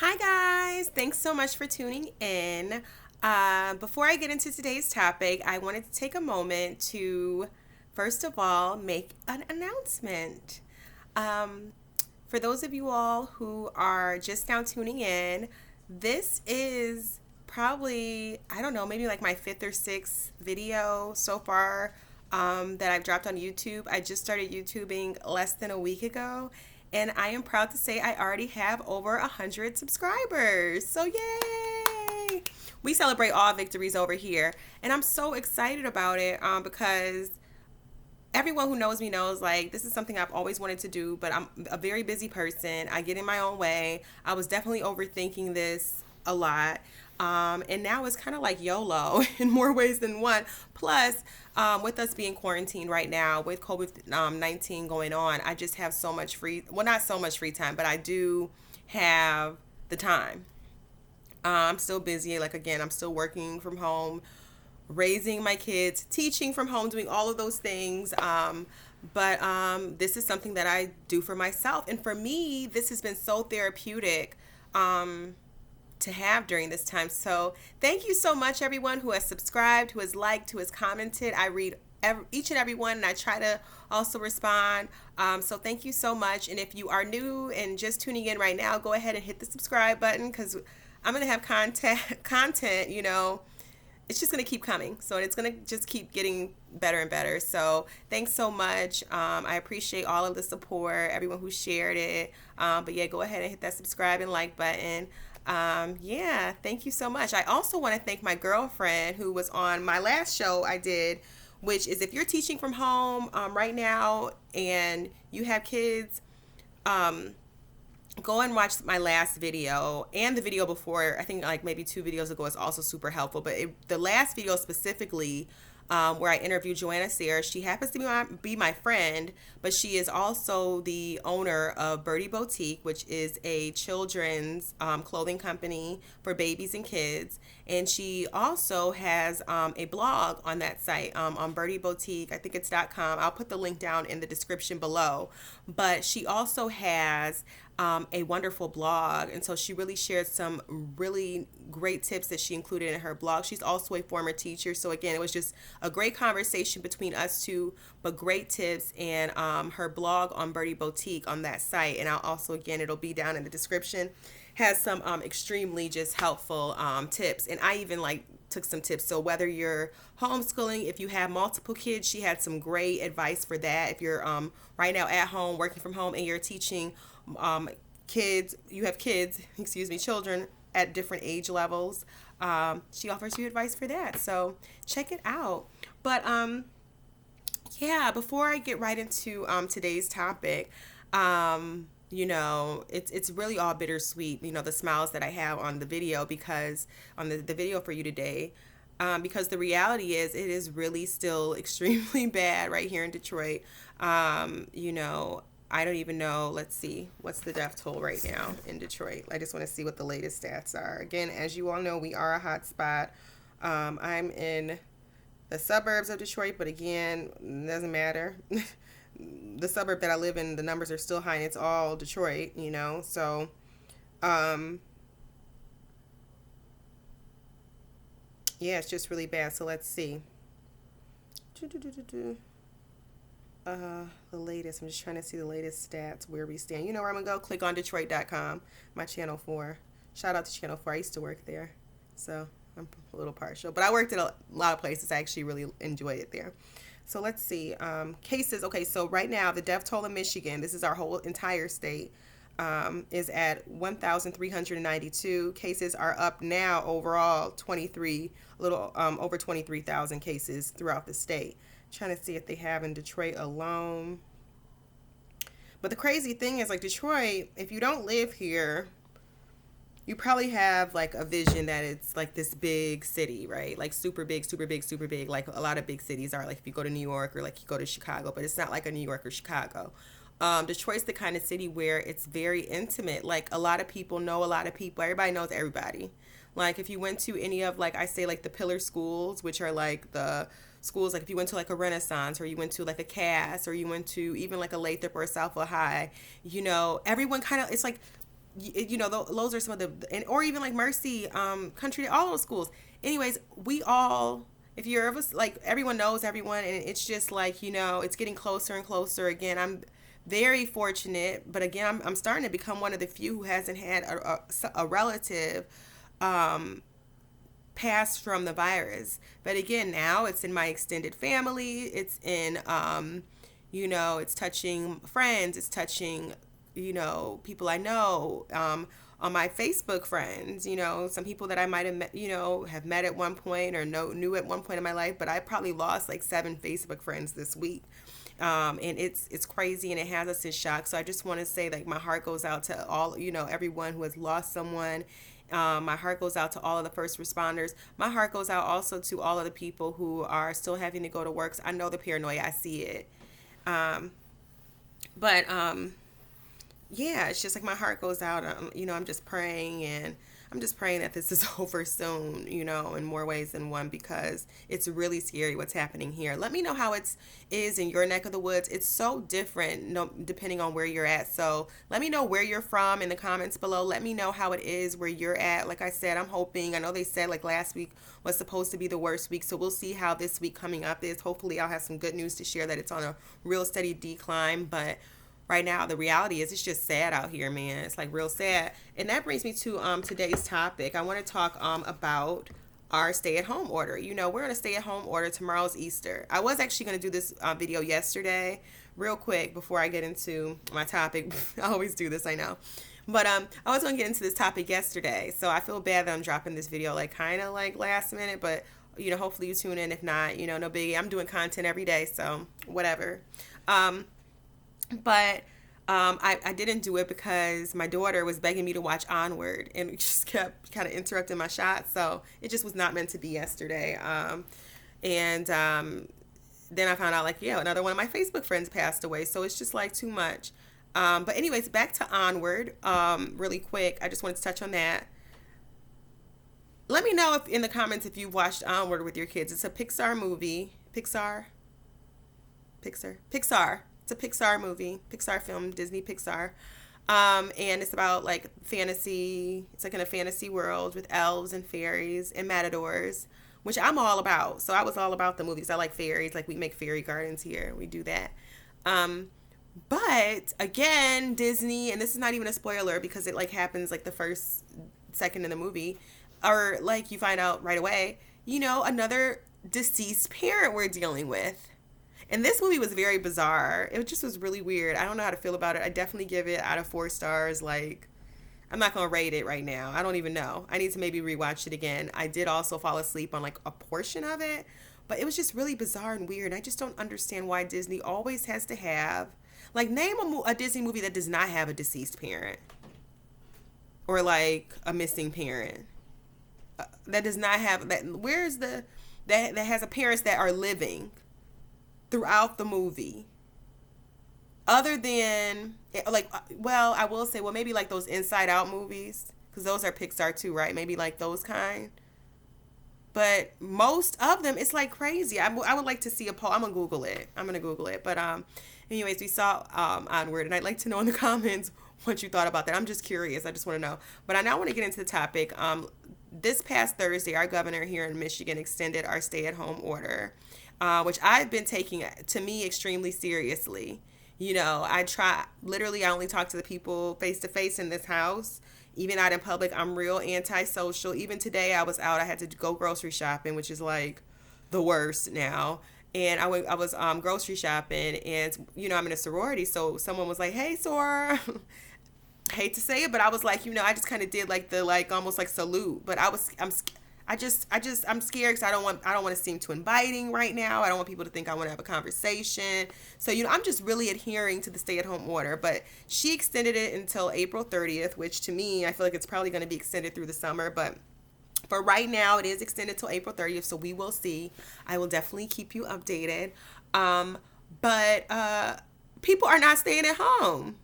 Hi, guys. Thanks so much for tuning in. Before I get into today's topic, I wanted to take a moment to, first of all, make an announcement. Um, for those of you all who are just now tuning in, this is probably, I don't know, maybe like my fifth or sixth video so far that I've dropped on YouTube. I just started YouTubing less than a week ago, and I am proud to say I already have over 100 subscribers. So, yay! We celebrate all victories over here, and I'm so excited about it because everyone who knows me knows like this is something I've always wanted to do, but I'm a very busy person. I get in my own way. I was definitely overthinking this a lot. And now it's kind of like YOLO in more ways than one. Plus, with us being quarantined right now with COVID 19 going on, I just have so much well, not so much free time, but I do have the time. I'm still busy. Like, again, I'm still working from home, raising my kids, teaching from home, doing all of those things. But this is something that I do for myself. And for me, this has been so therapeutic to have during this time. So thank you so much, everyone who has subscribed, who has liked, who has commented. I read each and every one, and I try to also respond. So thank you so much. And if you are new and just tuning in right now, go ahead and hit the subscribe button because I'm going to have content, it's just going to keep coming. So it's going to just keep getting better and better. So thanks so much. I appreciate all of the support, everyone who shared it. But yeah, go ahead and hit that subscribe and like button. Yeah, thank you so much. I also want to thank my girlfriend who was on my last show I did, which is if you're teaching from home right now and you have kids, go and watch my last video and the video before. I think like maybe 2 videos ago is also super helpful. But the last video specifically, where I interviewed Joanna Sayre, she happens to be my friend, but she is also the owner of Birdie Boutique, which is a children's clothing company for babies and kids. And she also has a blog on that site, on Birdie Boutique. I think it's .com. I'll put the link down in the description below. But she also has a wonderful blog, and so she really shared some really great tips that she included in her blog. She's also a former teacher, so again, it was just a great conversation between us two, but great tips. And her blog on Birdie Boutique on that site, and I'll also, again, it'll be down in the description, has some extremely just helpful tips. And I even like took some tips. So whether you're homeschooling, if you have multiple kids, she had some great advice for that. If you're right now at home working from home and you're teaching children at different age levels, she offers you advice for that. So check it out. But yeah, before I get right into today's topic, it's really all bittersweet, the smiles that I have on the video, because on the video for you today, because the reality is it is really still extremely bad right here in Detroit. I don't even know. Let's see. What's the death toll right now in Detroit? I just want to see what the latest stats are. Again, as you all know, we are a hot spot. I'm in the suburbs of Detroit, but again, it doesn't matter. The suburb that I live in, the numbers are still high, and it's all Detroit, So, yeah, it's just really bad. So let's see. The latest. I'm just trying to see the latest stats where we stand. You know where I'm gonna go? Click on Detroit.com, my Channel 4. Shout out to Channel 4. I used to work there, so I'm a little partial. But I worked at a lot of places. I actually really enjoy it there. So let's see. Cases. Okay, so right now the death toll in Michigan, this is our whole entire state, is at 1,392. Cases are up now overall 23, a little over 23,000 cases throughout the state. Trying to see if they have in Detroit alone. But the crazy thing is, like, Detroit, if you don't live here, you probably have like a vision that it's like this big city, right? Like super big, super big, super big. Like a lot of big cities are, like if you go to New York or like you go to Chicago, but it's not like a New York or Chicago. Detroit's the kind of city where it's very intimate. Like a lot of people know a lot of people. Everybody knows everybody. Like if you went to any of, like, I say like the pillar schools, which are like the schools, like if you went to like a Renaissance, or you went to like a Cass, or you went to even like a Lathrop or a Southfield High, everyone kind of, it's like those are some of and or even like Mercy, Country, all those schools. Anyways, we all, if you're ever like, everyone knows everyone, and it's just like, it's getting closer and closer. Again, I'm very fortunate, but again, I'm starting to become one of the few who hasn't had a relative pass from the virus. But again, now it's in my extended family. It's in, it's touching friends. It's touching, people I know, on my Facebook friends, some people that I might have met, have met at one point or knew at one point in my life, but I probably lost like 7 Facebook friends this week. And it's crazy, and it has us in shock. So I just want to say, like, my heart goes out to all, everyone who has lost someone. My heart goes out to all of the first responders. My heart goes out also to all of the people who are still having to go to work. So I know the paranoia. I see it. But yeah, it's just like my heart goes out. I'm just praying, and I'm just praying that this is over soon, in more ways than one, because it's really scary what's happening here. Let me know how it is in your neck of the woods. It's so different, depending on where you're at. So let me know where you're from in the comments below. Let me know how it is where you're at. Like I said, I'm hoping, I know they said like last week was supposed to be the worst week. So we'll see how this week coming up is. Hopefully I'll have some good news to share that it's on a real steady decline. But right now, the reality is it's just sad out here, man. It's like real sad. And that brings me to today's topic. I want to talk about our stay-at-home order. We're on a stay-at-home order. Tomorrow's Easter. I was actually going to do this video yesterday, real quick, before I get into my topic. I always do this, I know. But I was going to get into this topic yesterday, so I feel bad that I'm dropping this video like kind of like last minute, but hopefully you tune in. If not, no biggie. I'm doing content every day, so whatever. But I didn't do it because my daughter was begging me to watch Onward, and it just kept kind of interrupting my shot. So it just was not meant to be yesterday. And then I found out, like, another one of my Facebook friends passed away. So it's just like too much. But anyways, back to Onward, really quick. I just wanted to touch on that. Let me know in the comments if you've watched Onward with your kids. It's a Pixar movie. Pixar. It's a Pixar movie, Pixar film, Disney Pixar. And it's about like fantasy. It's like in a fantasy world with elves and fairies and matadors, which I'm all about. So I was all about the movies. I like fairies. Like, we make fairy gardens here. We do that. But again, Disney, and this is not even a spoiler because it like happens like the first second in the movie, or like you find out right away, another deceased parent we're dealing with. And this movie was very bizarre. It just was really weird. I don't know how to feel about it. I definitely give it out of 4 stars. Like, I'm not going to rate it right now. I don't even know. I need to maybe rewatch it again. I did also fall asleep on like a portion of it, but it was just really bizarre and weird. I just don't understand why Disney always has to have, like, name a Disney movie that does not have a deceased parent or like a missing parent. That does not have that. Where's that has a parents that are living throughout the movie, other than like, well, I will say, well, maybe like those Inside Out movies, because those are Pixar too, right? Maybe like those kind. But most of them, it's like crazy. I would like to see a poll. I'm gonna Google it. But anyways, we saw Onward, and I'd like to know in the comments what you thought about that. I'm just curious. I just want to know. But I now want to get into the topic. This past Thursday, our governor here in Michigan extended our stay-at-home order, which I've been taking, to me, extremely seriously. I only talk to the people face to face in this house. Even out in public, I'm real antisocial. Even today, I was out. I had to go grocery shopping, which is like the worst now. And I was grocery shopping, and I'm in a sorority, so someone was like, "Hey, Sora." Hate to say it, but I was like, I just kind of did like the almost like salute, but I'm scared because I don't want to seem too inviting right now. I don't want people to think I want to have a conversation. So, I'm just really adhering to the stay-at-home order. But she extended it until April 30th, which to me, I feel like it's probably going to be extended through the summer. But for right now, it is extended till April 30th, so we will see. I will definitely keep you updated. But people are not staying at home.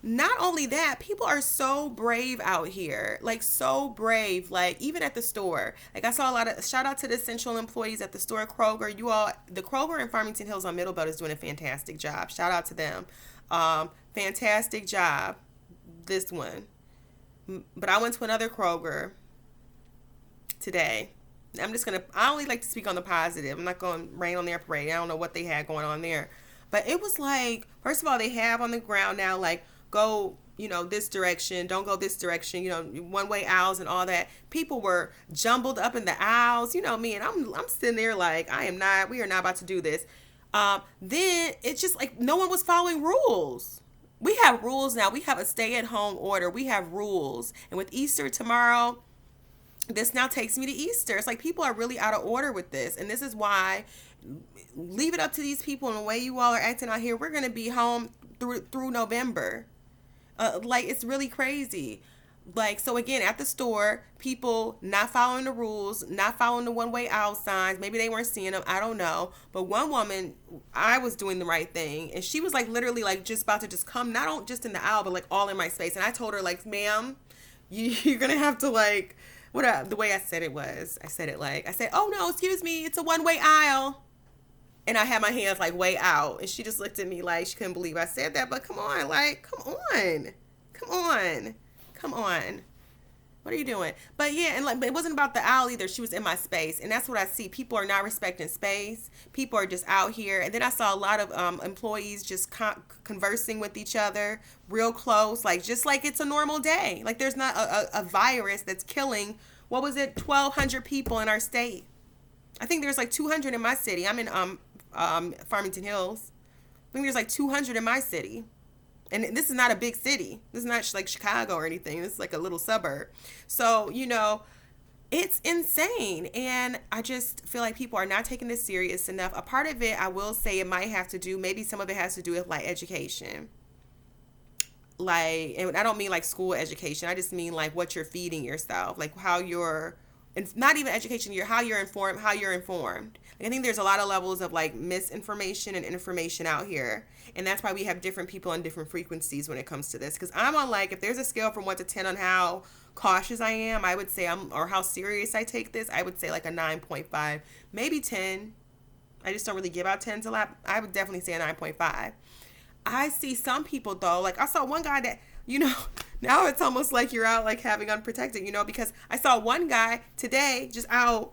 Not only that, people are so brave out here, like so brave, like even at the store. Like I saw a lot of, shout out to the essential employees at the store, Kroger. The Kroger in Farmington Hills on Middlebelt is doing a fantastic job. Shout out to them. Fantastic job. this one. But I went to another Kroger today. I only like to speak on the positive. I'm not going to rain on their parade. I don't know what they had going on there. But it was like, first of all, they have on the ground now, like, go, this direction, don't go this direction, one-way aisles and all that. People were jumbled up in the aisles, me, and I'm sitting there like, we are not about to do this. Then it's just like no one was following rules. We have rules now. We have a stay-at-home order. We have rules. And with Easter tomorrow, this now takes me to Easter. It's like people are really out of order with this. And this is why, leave it up to these people and the way you all are acting out here. We're going to be home through November. It's really crazy. So again, at the store, people not following the rules, not following the one-way aisle signs. Maybe they weren't seeing them. I don't know. But one woman, I was doing the right thing. And she was literally just about to just come, not just in the aisle, but all in my space. And I told her ma'am, you're going to have to the way I said it was, I said, oh no, excuse me, it's a one-way aisle. And I had my hands way out. And she just looked at me like she couldn't believe I said that. But come on, come on. What are you doing? But yeah, but it wasn't about the aisle either. She was in my space. And that's what I see. People are not respecting space. People are just out here. And then I saw a lot of employees just conversing with each other real close, just like it's a normal day. There's not a virus that's killing, 1,200 people in our state. I think there's 200 in my city. I'm in Farmington Hills. I think there's 200 in my city. And this is not a big city. This is not Chicago or anything. This is a little suburb. So, it's insane. And I just feel like people are not taking this serious enough. A part of it, I will say it might have to do, maybe some of it has to do with education. And I don't mean school education. I just mean what you're feeding yourself, how you're, and not even education, how you're informed. I think there's a lot of levels of misinformation and information out here. And that's why we have different people on different frequencies when it comes to this. Because I'm on if there's a scale from 1 to 10 on how cautious I am, I would say or how serious I take this, I would say a 9.5, maybe 10. I just don't really give out 10s a lot. I would definitely say a 9.5. I see some people though, I saw one guy that, now it's almost like you're out having unprotected, because I saw one guy today just out,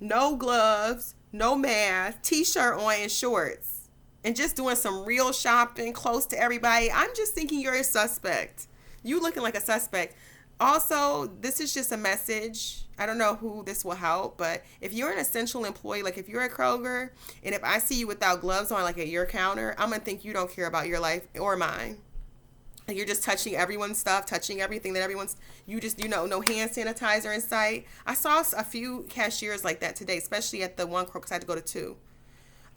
no gloves, no mask, t-shirt on and shorts, and just doing some real shopping close to everybody. I'm just thinking you're a suspect. You looking like a suspect. Also, this is just a message. I don't know who this will help, but if you're an essential employee, if you're at Kroger, and if I see you without gloves on, at your counter, I'm going to think you don't care about your life or mine. You're just touching everyone's stuff, touching everything that everyone's, no hand sanitizer in sight. I saw a few cashiers like that today, especially at the one Kroger, because I had to go to 2.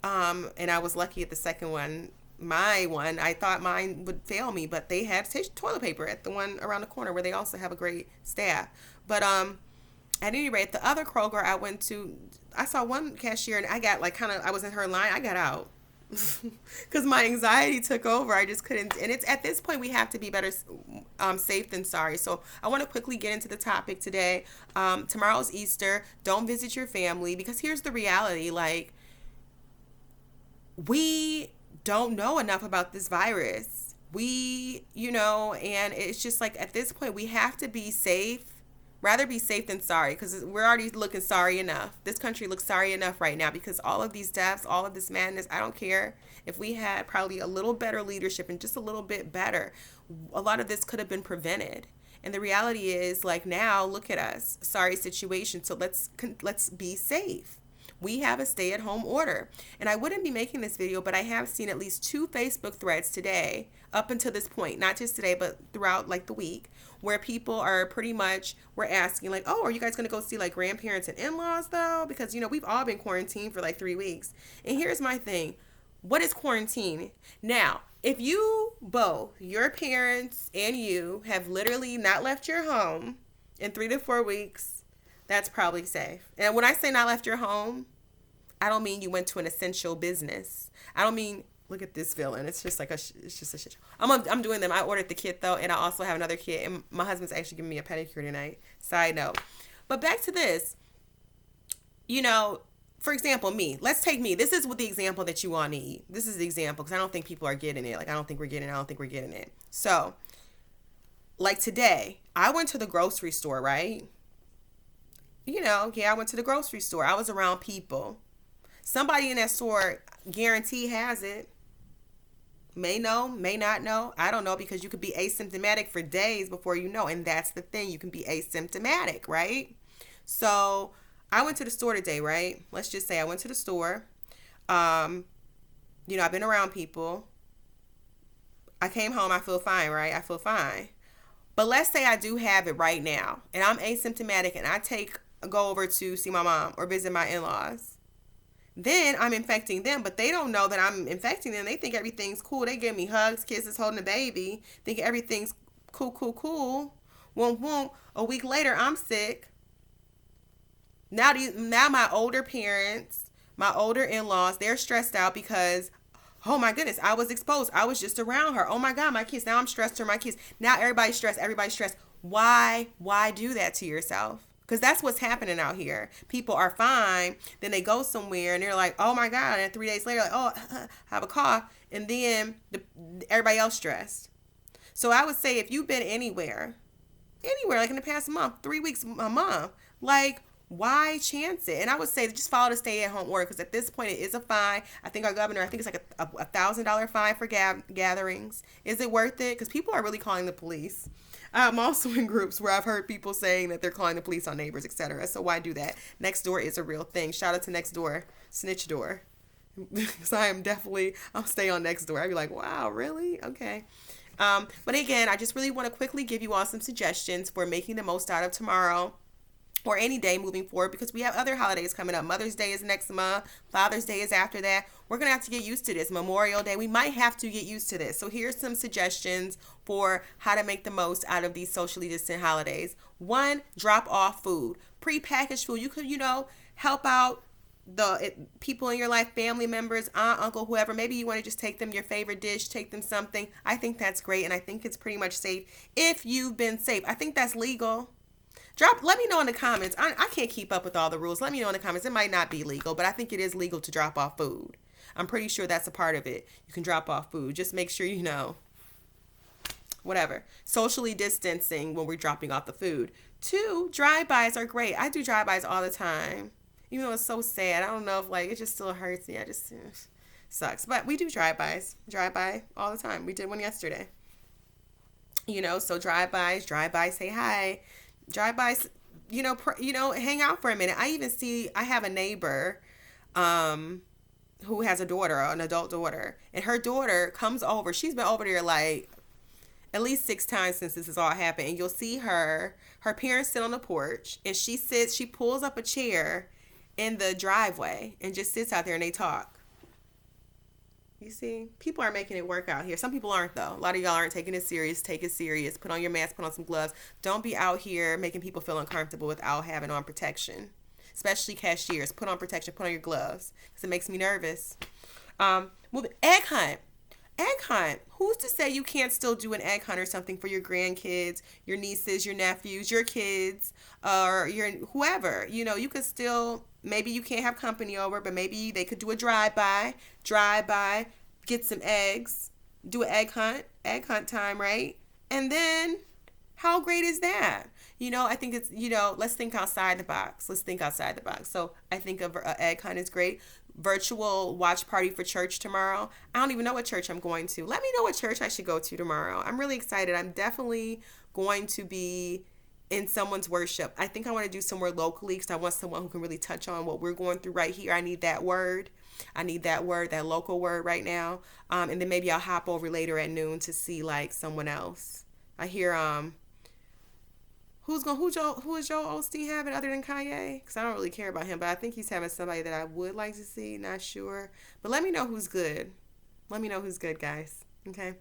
And I was lucky at the second one. I thought mine would fail me, but they had toilet paper at the one around the corner where they also have a great staff. But at any rate, the other Kroger I went to, I saw one cashier and I got I was in her line. I got out because my anxiety took over. I just couldn't. And it's at this point we have to be better safe than sorry. So I want to quickly get into the topic today. Tomorrow's Easter. Don't visit your family, because here's the reality. We don't know enough about this virus. And it's just at this point we have to be safe. Rather be safe than sorry, because we're already looking sorry enough. This country looks sorry enough right now because all of these deaths, all of this madness, I don't care. If we had probably a little better leadership and just a little bit better, a lot of this could have been prevented. And the reality is now, look at us, sorry situation. So let's be safe. We have a stay-at-home order. And I wouldn't be making this video, but I have seen at least 2 Facebook threads today, up until this point, not just today, but throughout the week, where people are pretty much, we're asking oh, are you guys going to go see grandparents and in-laws though? Because, we've all been quarantined for 3 weeks. And here's my thing. What is quarantine? Now, if you both, your parents and you, have literally not left your home in 3 to 4 weeks, that's probably safe. And when I say not left your home, I don't mean you went to an essential business. I don't mean, look at this villain. It's just it's just a shit show. I'm doing them. I ordered the kit though, and I also have another kit, and my husband's actually giving me a pedicure tonight. Side note. But back to this. For example, me. Let's take me. This is what the example that you all need. This is the example, because I don't think people are getting it. I don't think we're getting it. So, Like today, I went to the grocery store, right? I went to the grocery store. I was around people. Somebody in that store guarantee has it. May know, may not know. I don't know, because you could be asymptomatic for days before you know. And that's the thing. You can be asymptomatic, right? So I went to the store today, right? Let's just say I went to the store. Um, I've been around people. I came home. I feel fine, right? I feel fine. But let's say I do have it right now and I'm asymptomatic and I go over to see my mom or visit my in-laws. Then I'm infecting them, but they don't know that I'm infecting them. They think everything's cool. They give me hugs, kisses, holding a baby, think everything's cool, cool, cool. Won't, won't. A week later, I'm sick. Now my older parents, my older in-laws, they're stressed out because, oh my goodness, I was exposed. I was just around her. Oh my God, my kids. Now I'm stressed for my kids. Now everybody's stressed. Everybody's stressed. Why do that to yourself? Because that's what's happening out here. People are fine. Then they go somewhere and they're like, oh my God. And 3 days later, like, oh, I have a cough. And then everybody else stressed. So I would say if you've been anywhere, like in the past month, 3 weeks, a month, like, why chance it? And I would say just follow the stay-at-home order, because at this point it is a fine. I think our governor, I think it's like a $1,000 fine for gatherings. Is it worth it? Because people are really calling the police. I'm also in groups where I've heard people saying that they're calling the police on neighbors, etc. So why do that? Nextdoor is a real thing. Shout out to Nextdoor, snitch door. Because I'll stay on Nextdoor. I'd be like, wow, really? Okay. But again, I just really want to quickly give you all some suggestions for making the most out of tomorrow or any day moving forward, because we have other holidays coming up. Mother's Day is next month. Father's Day is after that. We're going to have to get used to this. Memorial Day, we might have to get used to this. So here's some suggestions for how to make the most out of these socially distant holidays. 1, drop off food. Pre-packaged food. You could, help out the people in your life, family members, aunt, uncle, whoever. Maybe you want to just take them your favorite dish, take them something. I think that's great, and I think it's pretty much safe if you've been safe. I think that's legal. Let me know in the comments. I can't keep up with all the rules. Let me know in the comments. It might not be legal, but I think it is legal to drop off food. I'm pretty sure that's a part of it. You can drop off food. Just make sure whatever. Socially distancing when we're dropping off the food. 2, drive-bys are great. I do drive-bys all the time. Even though it's so sad. I don't know if it just still hurts me. I just sucks. But we do drive-bys. Drive-by all the time. We did one yesterday. So drive-bys, say hi. Drive-bys, hang out for a minute. I have a neighbor who has a daughter, an adult daughter, and her daughter comes over. She's been over there like at least 6 times since this has all happened. And you'll see her parents sit on the porch, and she pulls up a chair in the driveway and just sits out there and they talk. You see, people are making it work out here. Some people aren't, though. A lot of y'all aren't taking it serious. Take it serious. Put on your mask. Put on some gloves. Don't be out here making people feel uncomfortable without having on protection. Especially cashiers. Put on protection. Put on your gloves. Because it makes me nervous. Egg hunt. Egg hunt. Who's to say you can't still do an egg hunt or something for your grandkids, your nieces, your nephews, your kids, or your whoever? You could still, maybe you can't have company over, but maybe they could do a drive-by, get some eggs, do an egg hunt time, right? And then how great is that? I think it's, let's think outside the box. So I think of egg hunt is great. Virtual watch party for church tomorrow. I don't even know what church I'm going to. Let me know what church I should go to tomorrow. I'm really excited. I'm definitely going to be in someone's worship. I think I want to do somewhere locally because I want someone who can really touch on what we're going through right here. I need that word, that local word right now. And then maybe I'll hop over later at noon to see someone else. I hear who is Joel Osteen having other than Kanye? Because I don't really care about him, but I think he's having somebody that I would like to see. Not sure, but let me know who's good. Let me know who's good, guys. Okay.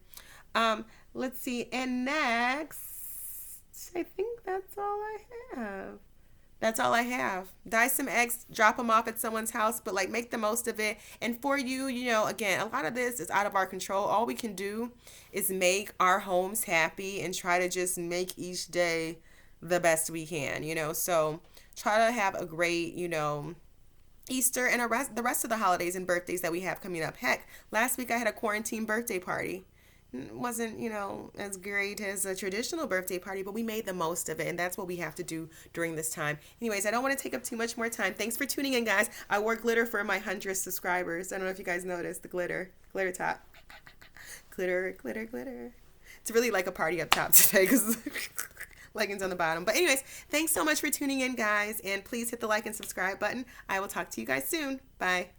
Let's see. And next, I think that's all I have. Dye some eggs, drop them off at someone's house, but make the most of it. And for you, again, a lot of this is out of our control. All we can do is make our homes happy and try to just make each day the best we can, so try to have a great, Easter and the rest of the holidays and birthdays that we have coming up. Heck, last week I had a quarantine birthday party. wasn't, as great as a traditional birthday party, but we made the most of it, and that's what we have to do during this time. Anyways, I don't want to take up too much more time. Thanks for tuning in, guys. I wore glitter for my 100th subscribers. I don't know if you guys noticed the glitter top. Glitter, glitter, glitter. It's really like a party up top today because leggings on the bottom. But anyways, thanks so much for tuning in, guys, and please hit the like and subscribe button. I will talk to you guys soon. Bye.